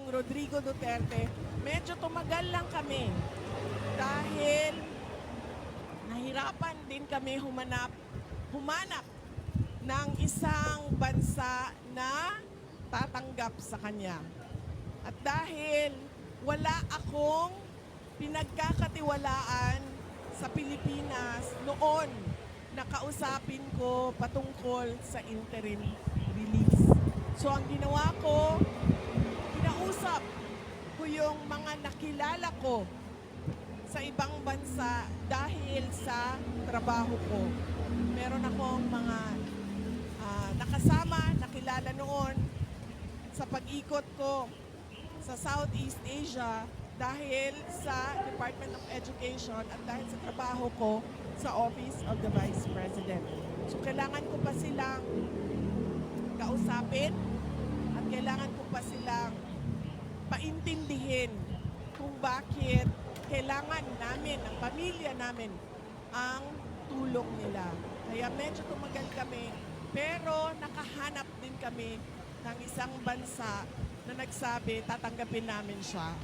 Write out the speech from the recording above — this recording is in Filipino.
Pangulong Rodrigo Duterte, medyo tumagal lang kami dahil nahirapan din kami humanap ng isang bansa na tatanggap sa kanya. At dahil wala akong pinagkakatiwalaan sa Pilipinas noon na kausapin ko patungkol sa interim release. So ang ginawa ko, kinausap ko yung mga nakilala ko sa ibang bansa dahil sa trabaho ko. Meron akong mga nakasama, nakilala noon sa pag-ikot ko sa Southeast Asia dahil sa Department of Education at dahil sa trabaho ko sa Office of the Vice President. So kailangan ko pa silang kausapin at kailangan ko pa silang paintindihin kung bakit kailangan namin, ang pamilya namin, ang tulong nila. Kaya medyo tumagal kami, pero nakahanap din kami ng isang bansa na nagsabi tatanggapin namin siya.